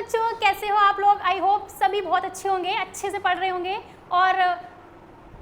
बच्चों, कैसे हो आप लोग? आई होप सभी बहुत अच्छे होंगे, अच्छे से पढ़ रहे होंगे। और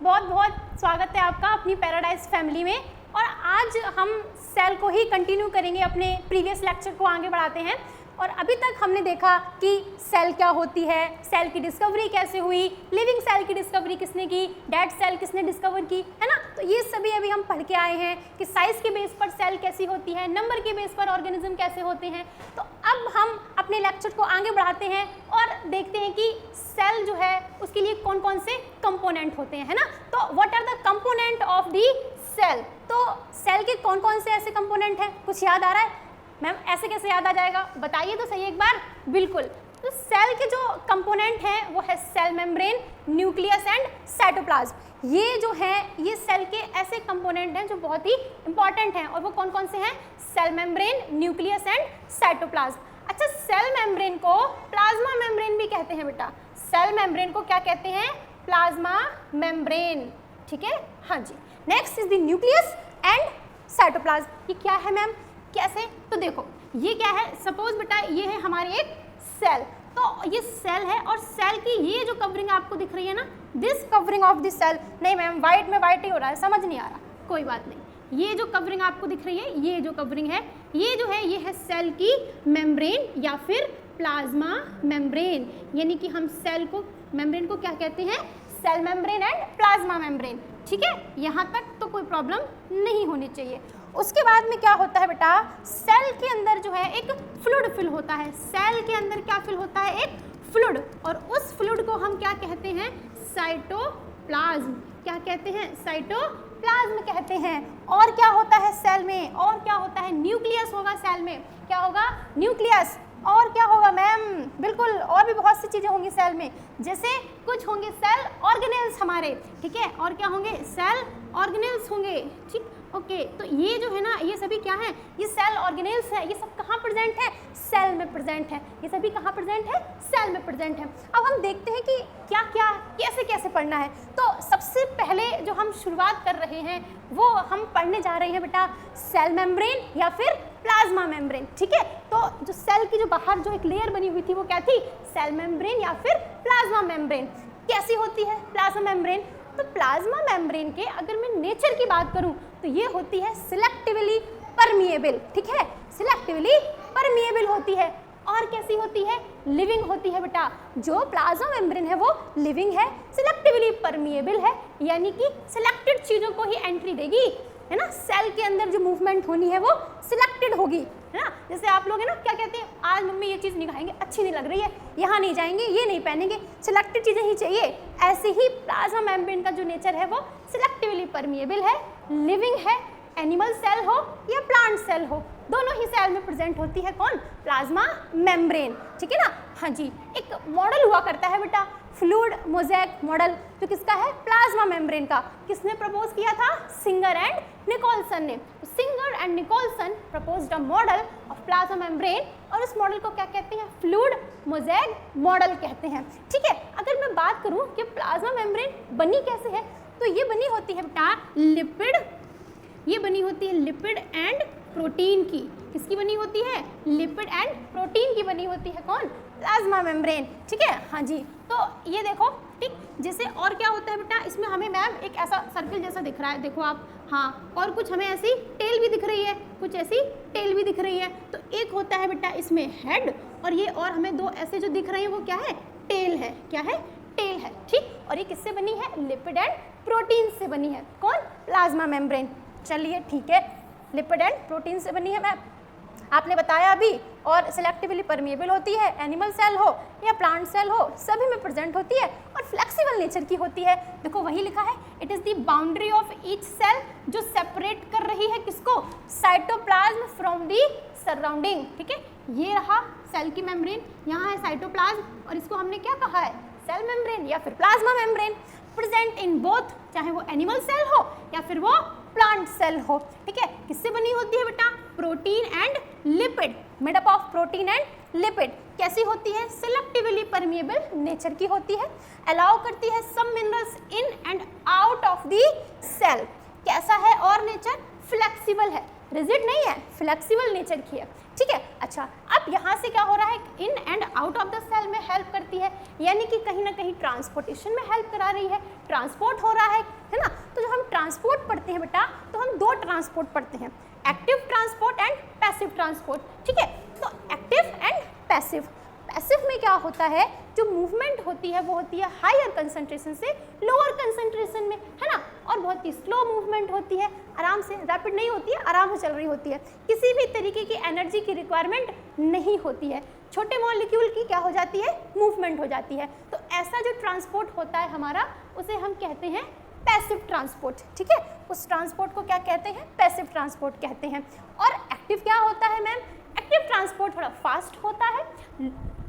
बहुत बहुत स्वागत है आपका अपनी पैराडाइज फैमिली में। और आज हम सेल को ही कंटिन्यू करेंगे, अपने प्रीवियस लेक्चर को आगे बढ़ाते हैं। और अभी तक हमने देखा कि सेल क्या होती है, सेल की डिस्कवरी कैसे हुई, लिविंग सेल की डिस्कवरी किसने की, डेड सेल किसने डिस्कवर की, है ना। तो ये सभी अभी हम पढ़ के आए हैं कि साइज के बेस पर सेल कैसी होती है, नंबर के बेस पर ऑर्गेनिज्म कैसे होते हैं। तो अब हम अपने लेक्चर को आगे बढ़ाते हैं और देखते हैं कि सेल जो है उसके लिए कौन कौन से कंपोनेंट होते हैं, है ना। तो what are the component of the cell. तो सेल के कौन कौन से ऐसे कंपोनेंट हैं, कुछ याद आ रहा है? मैम ऐसे कैसे याद आ जाएगा, बताइए तो सही एक बार। बिल्कुल, तो सेल के जो कंपोनेंट हैं वो है cell membrane, nucleus and cytoplasm. ये जो है ये सेल के ऐसे कंपोनेंट हैं जो बहुत ही इंपॉर्टेंट हैं। और वो कौन कौन से हैं? Cell membrane, nucleus and cytoplasm. अच्छा, सेल मेम्ब्रेन को प्लाज्मा मेम्ब्रेन भी कहते हैं बेटा। सेल मेम्ब्रेन को क्या कहते हैं? प्लाज्मा मेम्ब्रेन, ठीक है। हाँ जी। Next is the nucleus and cytoplasm. ये क्या है मैम, कैसे? तो देखो ये क्या है, सपोज बेटा ये है हमारी एक सेल। तो ये सेल है और सेल की ये जो कवरिंग आपको दिख रही है ना, this covering of this cell. नहीं मैम, वाइट में वाइट ही हो रहा है, समझ नहीं आ रहा, कोई बात नहीं। ये जो कवरिंग आपको दिख रही है, ये जो कवरिंग है, ये जो है ये है सेल की मेम्ब्रेन या फिर प्लाज्मा मेम्ब्रेन। यानी कि हम सेल को, मेम्ब्रेन को क्या कहते हैं? Cell membrane and plasma membrane, ठीक है। यहाँ तक तो कोई प्रॉब्लम नहीं होनी चाहिए। उसके बाद में क्या होता है बेटा, सेल के अंदर जो है एक फ्लूइड फिल होता है। सेल के अंदर क्या फिल होता है? एक फ्लूइड। और उस फ्लूइड को हम क्या कहते हैं? साइटोप्लाज्म। क्या कहते हैं? साइटोप्लाज्म कहते हैं। और क्या होता है सेल में? और क्या होता है? न्यूक्लियस होगा सेल में। क्या होगा? न्यूक्लियस। और क्या होगा मैम? बिल्कुल, और भी बहुत सी चीज़ें होंगी सेल में, जैसे कुछ होंगे सेल ऑर्गेनेल्स हमारे, ठीक है। और क्या होंगे? सेल ऑर्गेनेल्स होंगे, ठीक। ओके, तो ये जो है ना, ये सभी क्या है? ये सेल ऑर्गेनेल्स है। ये सब कहाँ प्रेजेंट है? सेल में प्रेजेंट है। ये सभी कहाँ प्रेजेंट है? सेल में प्रेजेंट है। अब हम देखते हैं कि क्या क्या कैसे कैसे पढ़ना है। तो सबसे पहले जो हम शुरुआत कर रहे हैं वो हम पढ़ने जा रहे हैं बेटा सेल मेम्ब्रेन या फिर प्लाज्मा मेम्ब्रेन, ठीक है। तो जो सेल की जो बाहर जो एक लेयर बनी हुई थी वो क्या थी? सेल मेम्ब्रेन या फिर प्लाज्मा मेम्ब्रेन। कैसी होती है प्लाज्मा मेम्ब्रेन? तो प्लाज्मा मेम्ब्रेन के अगर मैं नेचर की बात करूं तो ये होती है सिलेक्टिवली परमिएबल, ठीक है। सिलेक्टिवली परमिएबल होती है। और कैसी होती है? लिविंग होती है बेटा। जो प्लाज्मा मेम्ब्रेन है वो लिविंग है, सिलेक्टिवली परमिएबल है, यानी कि सिलेक्टेड चीज़ों को ही एंट्री देगी, है ना। सेल के अंदर जो मूवमेंट होनी है वो सिलेक्टेड होगी, है ना। जैसे आप लोग है ना क्या कहते हैं, आज मम्मी ये चीज़ नहीं खाएंगे, अच्छी नहीं लग रही है, यहाँ नहीं जाएंगे, ये नहीं पहनेंगे, सिलेक्टेड चीज़ें ही चाहिए। ऐसे ही प्लाज्मा मेम्ब्रेन का जो नेचर है वो सिलेक्टिवली परमिएबल है, लिविंग है। एनिमल सेल हो या प्लांट सेल हो, दोनों ही सेल में प्रेजेंट होती है कौन? प्लाज्मा मेम्ब्रेन, ठीक है ना। हाँ जी। एक मॉडल हुआ करता है बेटा फ्लूइड मोज़ेक मॉडल, जो किसका है? प्लाज्मा मेम्ब्रेन का। किसने प्रपोज किया था? सिंगर एंड निकोलसन ने। Singer and Nicolson proposed a model of plasma membrane, और उस मॉडल को क्या कहते हैं? फ्लूइड मोज़ेक मॉडल कहते हैं, ठीक है। अगर मैं बात करूं कि प्लाज्मा मेम्ब्रेन बनी कैसे है, तो ये बनी होती है बेटा लिपिड, ये बनी होती है लिपिड एंड प्रोटीन की। किसकी बनी होती है? लिपिड एंड प्रोटीन की बनी होती है कौन? प्लाज्मा मेम्ब्रेन, ठीक है। हाँ जी। तो ये देखो, ठीक। जैसे और क्या होता है बेटा, इसमें हमें मैम एक ऐसा सर्कल जैसा दिख रहा है, देखो आप। हाँ, और कुछ हमें ऐसी टेल भी दिख रही है, कुछ ऐसी टेल भी दिख रही है। तो एक होता है बेटा इसमें हेड, और ये और हमें दो ऐसे जो दिख रहे हैं वो क्या है? टेल है। क्या है? टेल है, ठीक। और ये किससे बनी है? लिपिड एंड प्रोटीन से बनी है कौन? Plasma membrane. चलिए ठीक है, लिपिड एंड प्रोटीन से बनी है मैम, आपने बताया अभी। और सिलेक्टिवली परमिएबल होती है, एनिमल सेल हो या प्लांट सेल हो सभी में प्रेजेंट होती है, और फ्लेक्सिबल नेचर की होती है। देखो वही लिखा है, it is the boundary of each cell, जो सेपरेट कर रही है किसको? साइटोप्लाज्म फ्रॉम दी सराउंडिंग, ठीक है। ये रहा सेल की मेम्ब्रेन, यहाँ है साइटोप्लाज्म, और इसको हमने क्या कहा है? सेल मेम्ब्रेन या फिर plasma membrane. Present in both, चाहे वो एनिमल सेल हो या फिर वो प्लांट सेल हो, ठीक है। किससे बनी होती है बेटा? Protein and lipid, made up of protein and lipid. कैसी होती है? सिलेक्टिवली परमिएबल नेचर की होती है, अलाउ करती है some minerals in and out of the cell. कैसा है? और नेचर फ्लेक्सिबल है, रिजिड नहीं है, फ्लेक्सिबल नेचर की है, ठीक है। अच्छा, अब यहाँ से क्या हो रहा है? In and out of the cell में हेल्प करती है, यानी कि कहीं ना कहीं ट्रांसपोर्टेशन में हेल्प करा रही है, ट्रांसपोर्ट हो रहा है ना। तो जब हम ट्रांसपोर्ट पढ़ते हैं बेटा, तो हम दो ट्रांसपोर्ट पढ़ते हैं, active transport and passive transport, ठीक है। तो एक्टिव एंड पैसिव, पैसिव में क्या होता है, जो मूवमेंट होती है वो होती है हायर कंसंट्रेशन से लोअर कंसंट्रेशन में, है ना, और बहुत ही स्लो मूवमेंट होती है, आराम से, रैपिड नहीं होती है, आराम से चल रही होती है, किसी भी तरीके की एनर्जी की रिक्वायरमेंट नहीं होती है, छोटे मॉलिक्यूल की क्या हो जाती है, मूवमेंट हो जाती है। तो ऐसा जो ट्रांसपोर्ट होता है हमारा, उसे हम कहते हैं पैसिव ट्रांसपोर्ट, ठीक है। उस ट्रांसपोर्ट को क्या कहते हैं, पैसिव ट्रांसपोर्ट कहते हैं। और एक्टिव क्या होता है मैम, एक्टिव ट्रांसपोर्ट थोड़ा फास्ट होता है।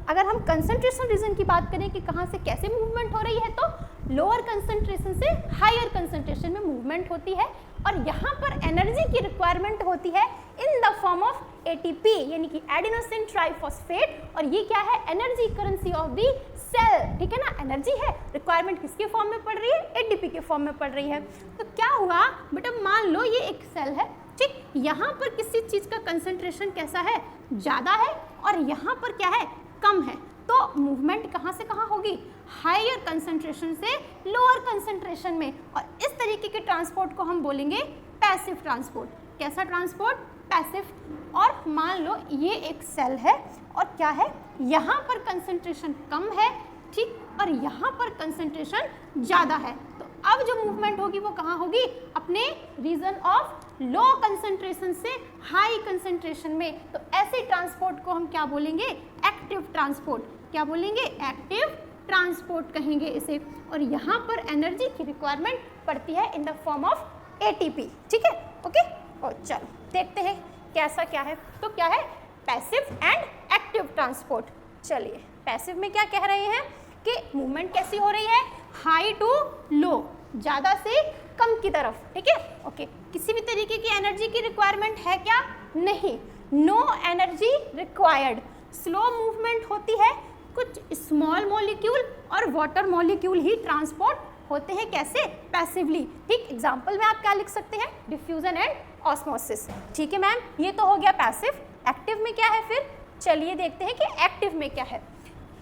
अगर हम कंसंट्रेशन रीजन की बात करें कि कहाँ से कैसे मूवमेंट हो रही है, तो लोअर कंसंट्रेशन से हायर कंसंट्रेशन में मूवमेंट होती है, और यहाँ पर एनर्जी की रिक्वायरमेंट होती है in the form of ATP, यानी कि एडिनोसिन ट्राइफॉस्फेट, और ये क्या है, energy currency of the cell, ठीक है ना। एनर्जी है, रिक्वायरमेंट किसके फॉर्म में पड़ रही है, एटीपी के फॉर्म में पड़ रही है। तो क्या हुआ बेटा, मान लो ये एक सेल है, ठीक, यहाँ पर किसी चीज़ का कंसंट्रेशन कैसा है, ज़्यादा है, और यहाँ पर क्या है, कम है, तो मूवमेंट कहाँ से कहाँ होगी, हायर कंसंट्रेशन से लोअर कंसंट्रेशन में, और इस तरीके के ट्रांसपोर्ट को हम बोलेंगे पैसिव ट्रांसपोर्ट। कैसा ट्रांसपोर्ट, पैसिव। और मान लो ये एक सेल है, और क्या है, यहाँ पर कंसंट्रेशन कम है, ठीक, और यहाँ पर कंसंट्रेशन ज़्यादा है, तो अब जो मूवमेंट होगी वो कहाँ होगी, अपने रीजन ऑफ लो कंसंट्रेशन से हाई कंसंट्रेशन में। तो ऐसे ट्रांसपोर्ट को हम क्या बोलेंगे, एक्टिव ट्रांसपोर्ट। क्या बोलेंगे, एक्टिव ट्रांसपोर्ट कहेंगे इसे। और यहाँ पर एनर्जी की रिक्वायरमेंट पड़ती है in the form of ATP, ठीक है, ओके। और चलो देखते हैं कैसा क्या है। तो क्या है, पैसिव एंड एक्टिव ट्रांसपोर्ट। चलिए, पैसिव में क्या कह रहे हैं कि मूवमेंट कैसी हो रही है, हाई टू लो, ज़्यादा से कम की तरफ, ठीक है, ओके। किसी भी तरीके की एनर्जी की रिक्वायरमेंट है क्या, नहीं, no energy required, slow movement होती है, कुछ स्मॉल मॉलिक्यूल और वाटर मॉलिक्यूल ही ट्रांसपोर्ट होते हैं, कैसे, पैसिवली, ठीक। एग्जांपल में आप क्या लिख सकते हैं, डिफ्यूजन एंड ऑस्मोसिस, ठीक है मैम। ये तो हो गया पैसिव। एक्टिव में क्या है फिर, चलिए देखते हैं कि एक्टिव में क्या है।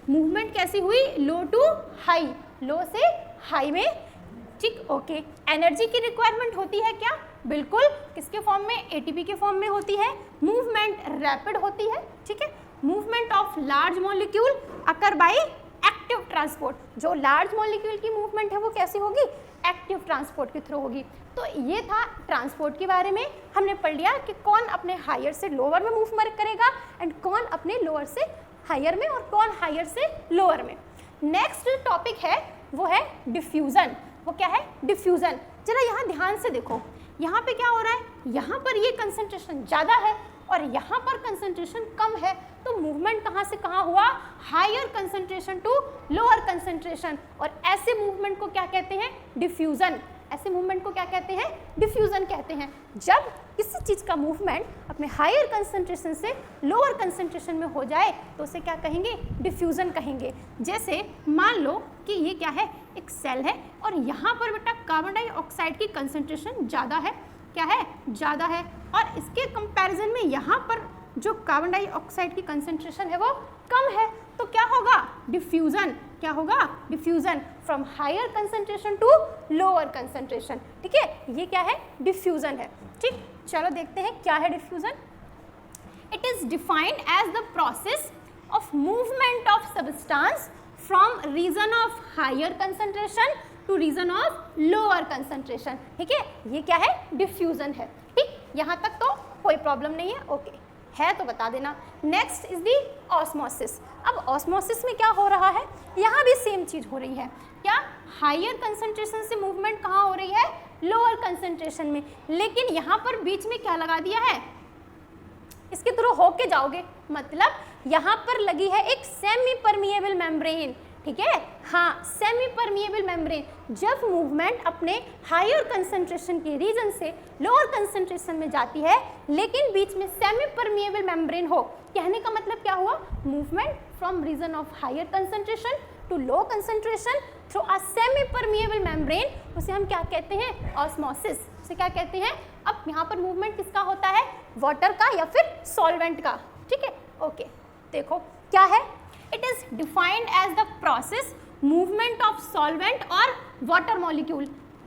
मूवमेंट कैसी हुई, लो टू हाई, लो से हाई में, ठीक, ओके। एनर्जी की रिक्वायरमेंट होती है क्या, बिल्कुल, किसके फॉर्म में, एटीपी के फॉर्म में होती है। मूवमेंट रैपिड होती है, ठीक है। Movement of large molecule occur by active transport, जो लार्ज मॉलिक्यूल की मूवमेंट है वो कैसी होगी, एक्टिव ट्रांसपोर्ट के थ्रू होगी। तो ये था ट्रांसपोर्ट के बारे में, हमने पढ़ लिया कि कौन अपने हायर से लोअर में मूवमेंट करेगा एंड कौन अपने लोअर से हायर में, और कौन हायर से लोअर में। नेक्स्ट टॉपिक है वो है डिफ्यूजन। वो क्या है, डिफ्यूजन। जरा यहाँ ध्यान से देखो, यहाँ पे क्या हो रहा है, यहाँ पर ये कंसंट्रेशन ज़्यादा है और यहाँ पर कंसंट्रेशन कम है, तो मूवमेंट कहाँ से कहाँ हुआ, higher concentration to lower concentration, और ऐसे मूवमेंट को क्या कहते हैं, डिफ्यूजन। ऐसे मूवमेंट को क्या कहते हैं, डिफ्यूजन कहते हैं। जब किसी चीज़ का मूवमेंट अपने हायर कंसंट्रेशन से लोअर कंसंट्रेशन में हो जाए तो उसे क्या कहेंगे, डिफ्यूजन कहेंगे। जैसे मान लो कि ये क्या है, एक सेल है, और यहाँ पर बेटा कार्बन डाइऑक्साइड की कंसंट्रेशन ज़्यादा है, क्या है, ज़्यादा है, और इसके कंपैरिजन में यहाँ पर जो कार्बन डाइऑक्साइड की कंसंट्रेशन है वो कम है, तो क्या होगा, डिफ्यूजन। क्या होगा, diffusion from higher concentration to lower concentration, ठीक है, ये क्या है, डिफ्यूजन है, ठीक। चलो देखते हैं क्या है diffusion. It is defined as the process of movement of substance from region of higher concentration to region of lower concentration, ठीक है, ये क्या है, डिफ्यूजन है, ठीक। यहाँ तक तो कोई प्रॉब्लम नहीं है, ओके है तो बता देना। Next is the osmosis. अब ऑस्मोसिस में क्या हो रहा है, यहाँ भी सेम चीज़ हो रही है, क्या, हायर कंसंट्रेशन से मूवमेंट कहाँ हो रही है, लोअर कंसंट्रेशन में, लेकिन यहाँ पर बीच में क्या लगा दिया है, इसके थ्रू होके जाओगे, मतलब यहाँ पर लगी है एक सेमी परमिएबल मेम्ब्रेन, ठीक है, हाँ, सेमी परमिएबल मेम्ब्रेन। जब मूवमेंट अपने हायर कंसंट्रेशन के रीजन से लोअर कंसंट्रेशन में जाती है, लेकिन बीच में सेमी परमिएबल मेम्ब्रेन हो, कहने का मतलब क्या हुआ, movement from region of higher concentration to low concentration through a semi permeable membrane, उसे हम क्या कहते हैं, ऑस्मोसिस। उसे क्या कहते हैं, अब यहाँ पर मूवमेंट किसका होता है, वाटर का या फिर सॉल्वेंट का, ठीक है, ओके। देखो क्या है, it defined as the process movement of solvent और वाटर मॉलिक्यूल,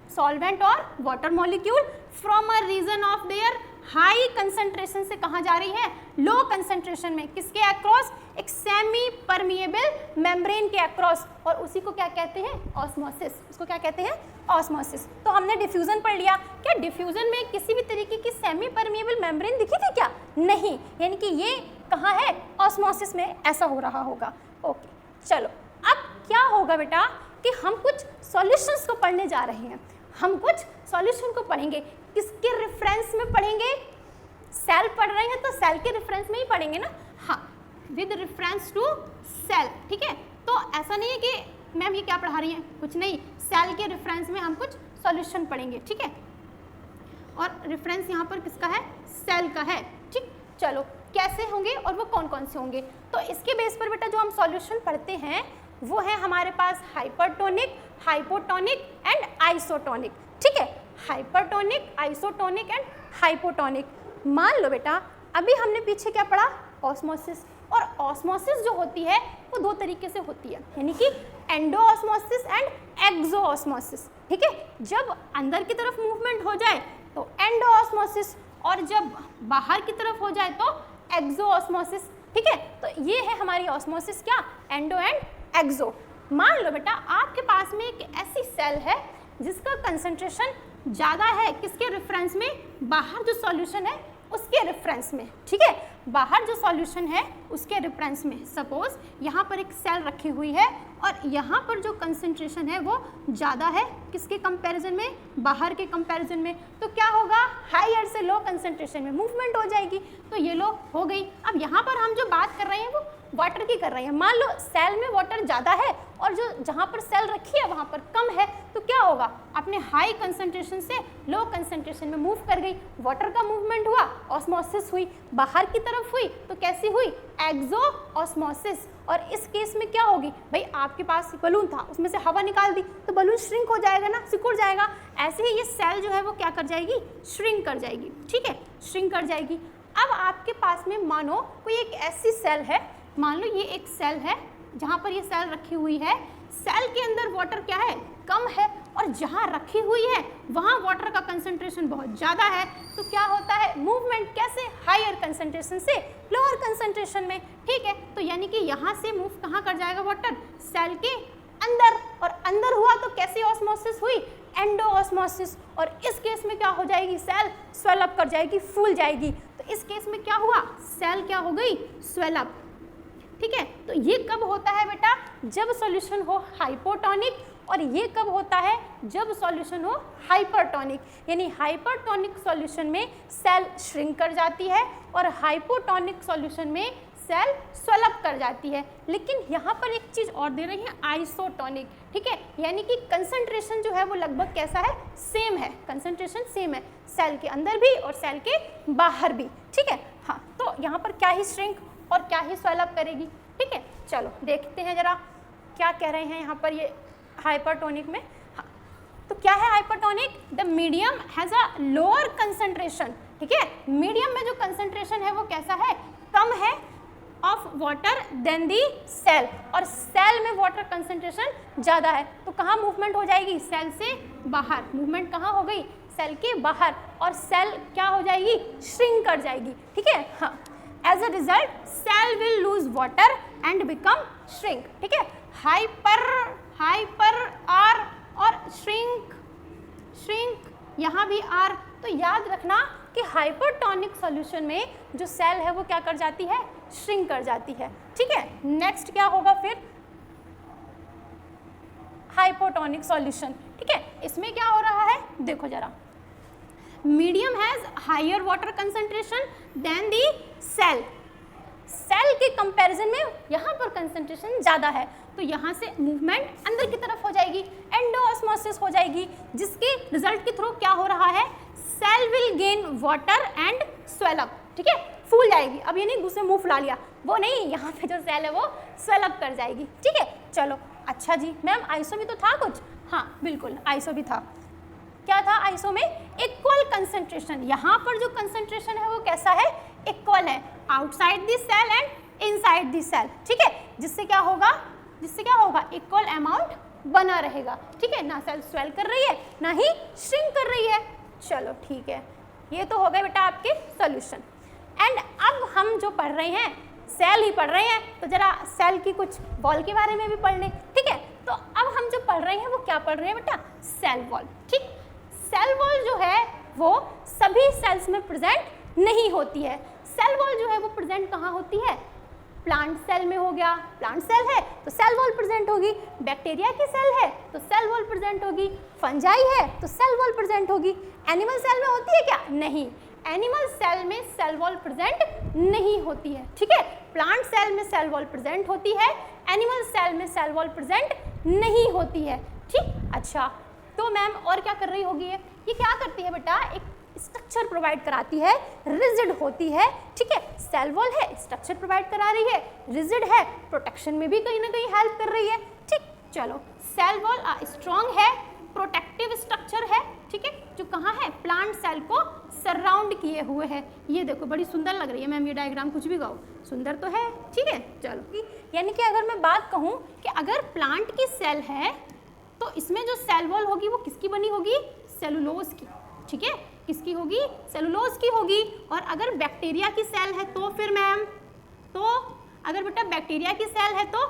सॉल्वेंट और water molecule from a region of their high concentration से कहाँ जा रही है, लो कंसंट्रेशन में, किसके अक्रॉस, एक सेमी परमिएबल मेम्ब्रेन के अक्रॉस, और उसी को क्या कहते हैं, ऑस्मोसिस, उसको क्या कहते हैं, ऑस्मोसिस। तो हमने डिफ्यूजन पढ़ लिया, क्या डिफ्यूजन में किसी भी तरीके की सेमी परमिएबल मेम्ब्रेन दिखी थी क्या, नहीं, यानी कि ये कहाँ है, ऑस्मोसिस में ऐसा हो रहा होगा। ओके, चलो अब क्या होगा बेटा कि हम कुछ सॉल्यूशंस को पढ़ने जा रहे हैं, हम कुछ सॉल्यूशन को पढ़ेंगे, किसके रेफरेंस में पढ़ेंगे, सेल पढ़ रहे हैं तो सेल के रेफरेंस में ही पढ़ेंगे ना, हाँ, विद रेफरेंस टू सेल, ठीक है। तो ऐसा नहीं है कि मैम ये क्या पढ़ा रही हैं, कुछ नहीं, सेल के रेफरेंस में हम कुछ सॉल्यूशन पढ़ेंगे, ठीक है, और रेफरेंस यहाँ पर किसका है, सेल का है, ठीक। चलो कैसे होंगे और वो कौन कौन से होंगे, तो इसके बेस पर बेटा जो हम सॉल्यूशन पढ़ते हैं वो है हमारे पास हाइपरटोनिक, हाइपोटोनिक एंड आइसोटोनिक, ठीक है, हाइपरटोनिक, आइसोटोनिक एंड हाइपोटोनिक। मान लो बेटा अभी हमने पीछे क्या पढ़ा, ऑस्मोसिस, और ऑस्मोसिस जो होती है वो दो तरीके से होती है, यानी कि एंडोऑस्मोसिस एंड एक्सोऑस्मोसिस, ठीक है। जब अंदर की तरफ मूवमेंट हो जाए तो एंडोऑस्मोसिस, और जब बाहर की तरफ हो जाए तो एक्सोऑस्मोसिस, ठीक है। तो ये है हमारी ऑस्मोसिस, क्या, एंडो एंड एक्सो। मान लो बेटा आपके पास में एक ऐसी सेल है जिसका कंसंट्रेशन ज़्यादा है, किसके रेफरेंस में, बाहर जो सॉल्यूशन है उसके रेफरेंस में, ठीक है, बाहर जो सॉल्यूशन है उसके रेफरेंस में। सपोज यहाँ पर एक सेल रखी हुई है और यहाँ पर जो कंसंट्रेशन है वो ज़्यादा है, किसके कंपैरिजन में, बाहर के कंपैरिजन में, तो क्या होगा, हायर से लो कंसंट्रेशन में मूवमेंट हो जाएगी, तो ये लो हो गई। अब यहाँ पर हम जो बात कर रहे हैं वो वाटर की कर रहे हैं, मान लो सेल में वाटर ज़्यादा है और जो जहाँ पर सेल रखी है वहाँ पर कम है, तो क्या होगा, अपने हाई कंसंट्रेशन से लो कंसंट्रेशन में मूव कर गई, वाटर का मूवमेंट हुआ, ऑस्मोसिस हुई, बाहर की तरफ हुई तो कैसी हुई, एक्सो ऑस्मोसिस। और इस केस में क्या होगी, भाई आपके पास बलून था उसमें से हवा निकाल दी तो बलून श्रिंक हो जाएगा ना, सिकुड़ जाएगा, ऐसे ही ये सेल जो है वो क्या कर जाएगी, श्रिंक कर जाएगी, ठीक है, श्रिंक कर जाएगी। अब आपके पास में मानो कोई एक ऐसी सेल है, मान लो ये एक सेल है जहाँ पर ये सेल रखी हुई है, सेल के अंदर वाटर क्या है, कम है, और जहाँ रखी हुई है वहाँ वाटर का कंसंट्रेशन बहुत ज़्यादा है, तो क्या होता है, मूवमेंट कैसे, हायर कंसंट्रेशन से लोअर कंसंट्रेशन में, ठीक है। तो यानी कि यहाँ से मूव कहाँ कर जाएगा वाटर, सेल के अंदर, और अंदर हुआ तो कैसी ऑस्मोसिस हुई, एंडोऑस्मोसिस, और इस केस में क्या हो जाएगी, सेल स्वेल अप कर जाएगी, फूल जाएगी, तो इस केस में क्या हुआ, सेल क्या हो गई, स्वेल अप, ठीक है। तो ये कब होता है बेटा, जब सॉल्यूशन हो हाइपोटोनिक, और ये कब होता है, जब सॉल्यूशन हो हाइपरटोनिक, यानी हाइपरटोनिक सॉल्यूशन में सेल श्रिंक कर जाती है और हाइपोटोनिक सॉल्यूशन में सेल स्वेल अप कर जाती है। लेकिन यहाँ पर एक चीज़ और दे रही है, आइसोटोनिक, ठीक है, यानी कि कंसंट्रेशन जो है वो लगभग कैसा है, सेम है, कंसंट्रेशन सेम है, सेल के अंदर भी और सेल के बाहर भी, ठीक है। हाँ, तो यहाँ पर क्या ही श्रिंक और क्या ही स्वेल अप करेगी, ठीक है। चलो देखते हैं जरा क्या कह रहे हैं यहाँ पर ये हाइपरटोनिक में। हाँ, तो क्या है hypertonic, the medium has a lower concentration, ठीक है, मीडियम में जो कंसंट्रेशन है वो कैसा है, कम है, of water then the cell, और सेल में वाटर कंसंट्रेशन ज़्यादा है, तो कहाँ मूवमेंट हो जाएगी, सेल से बाहर, मूवमेंट कहाँ हो गई, सेल के बाहर, और सेल क्या हो जाएगी, श्रिंक कर जाएगी, ठीक है। हाँ, as a result cell will lose water and become shrink, ठीक है, हाइपर आर और श्रिंक, यहाँ भी आर, तो याद रखना कि हाइपरटोनिक सॉल्यूशन में जो सेल है वो क्या कर जाती है, श्रिंक कर जाती है, ठीक है। नेक्स्ट क्या होगा फिर, हाइपोटोनिक सॉल्यूशन, ठीक है, इसमें क्या हो रहा है, देखो जरा, medium has higher water concentration then the cell, cell के कंपैरिजन में यहाँ पर कंसंट्रेशन ज़्यादा है, तो यहाँ से मूवमेंट अंदर की तरफ हो जाएगी, एंडोऑस्मोसिस हो जाएगी, जिसके रिजल्ट के थ्रू क्या हो रहा है, cell will gain water and swell up, ठीक है, फूल जाएगी। अब ये नहीं दूसरे मुंह फुला लिया, वो नहीं, यहाँ पे जो सेल है वो स्वेल अप कर जाएगी, ठीक है। चलो अच्छा जी मैम आइसो भी तो था कुछ, हाँ बिल्कुल आइसो भी था, क्या था आइसो में, इक्वल कंसंट्रेशन, यहाँ पर जो कंसंट्रेशन है वो कैसा है, इक्वल है, outside the cell and inside the cell, ठीक है, जिससे क्या होगा, इक्वल अमाउंट बना रहेगा, ठीक है, ना सेल स्वेल कर रही है ना ही श्रिंक कर रही है। चलो ठीक है, ये तो हो गए बेटा आपके सॉल्यूशन। एंड अब हम जो पढ़ रहे हैं सेल ही पढ़ रहे हैं, तो जरा सेल की कुछ वॉल के बारे में भी पढ़ लें, ठीक है। तो अब हम जो पढ़ रहे हैं वो क्या पढ़ रहे हैं बेटा, सेल वॉल, ठीक। सेल वॉल जो है वो सभी सेल्स में प्रेजेंट नहीं होती है। सेल वॉल जो है वो प्रेजेंट कहाँ होती है, प्लांट सेल में हो गया, प्लांट सेल है तो सेल वॉल प्रेजेंट होगी, बैक्टीरिया की सेल है तो सेल वॉल प्रेजेंट होगी, फंजाई है तो सेल वॉल प्रेजेंट होगी। एनिमल सेल में होती है क्या, नहीं, एनिमल सेल में सेल वॉल प्रेजेंट नहीं होती है, ठीक है। प्लांट सेल में सेल वॉल प्रेजेंट होती है, एनिमल सेल में सेल वॉल प्रेजेंट नहीं होती है, ठीक। अच्छा, तो मैम और क्या कर रही होगी ये क्या करती है बेटा, एक स्ट्रक्चर प्रोवाइड कराती है, रिजिड होती है, ठीक है। सेल वॉल है, स्ट्रक्चर प्रोवाइड करा रही है, रिजिड है, प्रोटेक्शन में भी कहीं ना कहीं हेल्प कर रही है, ठीक। चलो, सेल वॉल स्ट्रॉन्ग है, प्रोटेक्टिव स्ट्रक्चर है, ठीक है, जो कहाँ है, प्लांट सेल को सराउंड किए हुए है। ये देखो बड़ी सुंदर लग रही है मैम ये डायग्राम, कुछ भी कहो सुंदर तो है, ठीक है। चलो, यानी कि अगर मैं बात कहूँ कि अगर प्लांट की सेल है तो इसमें जो सेल वॉल होगी वो किसकी बनी होगी, सेलुलोज की, ठीक है, किसकी होगी, सेलुलोज की होगी। और अगर बैक्टीरिया की सेल है तो फिर मैम, तो अगर बेटा बैक्टीरिया की सेल है तो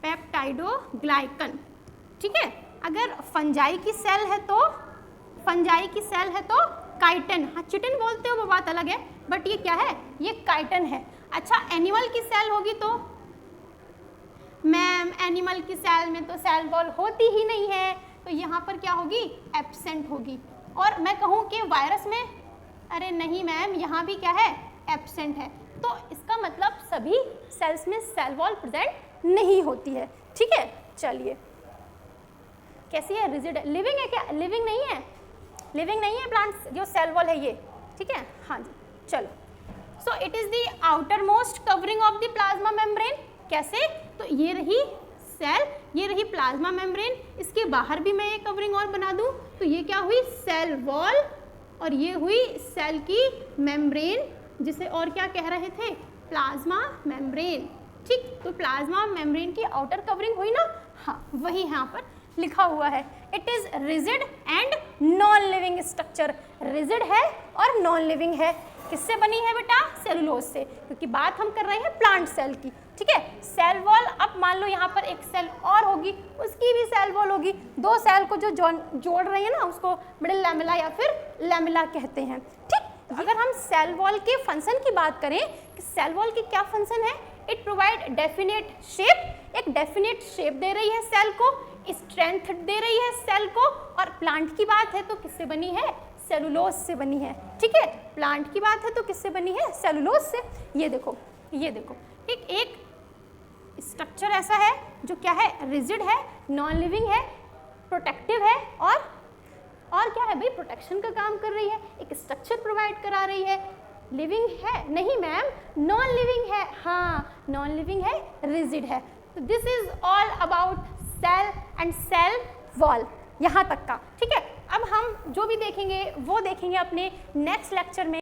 पेप्टाइडोग्लाइकन, ठीक है। अगर फंजाई की सेल है तो काइटिन, हाँ चिटिन बोलते हो वो बात अलग है, बट ये क्या है, ये काइटिन है। अच्छा, एनिमल की सेल होगी तो मैम एनिमल की सेल में तो सेल वॉल होती ही नहीं है, तो यहाँ पर क्या होगी, एब्सेंट होगी। और मैं कहूँ कि वायरस में, अरे नहीं मैम यहाँ भी क्या है, एब्सेंट है, तो इसका मतलब सभी सेल्स में सेल वॉल प्रेजेंट नहीं होती है, ठीक है। चलिए, कैसी है, रिजिड है, लिविंग है क्या, लिविंग नहीं है, लिविंग नहीं है प्लांट्स, जो सेल वॉल है ये, ठीक है, हाँ जी। चलो, so it is the outer most covering of the plasma membrane, कैसे, तो ये रही सेल, ये रही प्लाज्मा मेम्ब्रेन, इसके बाहर भी मैं ये कवरिंग और बना दूं तो ये क्या हुई, सेल वॉल, और ये हुई सेल की मेम्ब्रेन, जिसे और क्या कह रहे थे, प्लाज्मा मेम्ब्रेन, ठीक। तो प्लाज्मा मेम्ब्रेन की आउटर कवरिंग हुई ना, हाँ वही यहाँ पर लिखा हुआ है। It is rigid and non living structure, rigid है और नॉन लिविंग है। किससे बनी है बेटा, सेलुलोज से, क्योंकि बात हम कर रहे हैं प्लांट सेल की, ठीक है। सेल वॉल, अब मान लो यहाँ पर एक सेल और होगी, उसकी भी सेल वॉल होगी, दो सेल को जो जोड़ रही है ना उसको मिडिल लैमेला या फिर लैमेला कहते हैं, ठीक। अगर हम सेल वॉल के फंक्शन की बात करें कि सेल वॉल की क्या फंक्शन है, इट प्रोवाइड डेफिनेट शेप, एक डेफिनेट शेप दे रही है सेल को, स्ट्रेंथ दे रही है सेल को। और प्लांट की बात है तो किससे बनी है, सेलुलोज से बनी है, ठीक है। प्लांट की बात है तो किससे बनी है, सेलुलोज से। ये देखो, ये देखो, एक स्ट्रक्चर ऐसा है जो क्या है, रिजिड है, नॉन लिविंग है, प्रोटेक्टिव है, और क्या है भाई, प्रोटेक्शन का काम कर रही है, एक स्ट्रक्चर प्रोवाइड करा रही है। लिविंग है, नहीं मैम नॉन लिविंग है, हाँ नॉन लिविंग है, रिजिड है। तो this is all about cell and cell wall, यहाँ तक का, ठीक है। अब हम जो भी देखेंगे वो देखेंगे अपने नेक्स्ट लेक्चर में।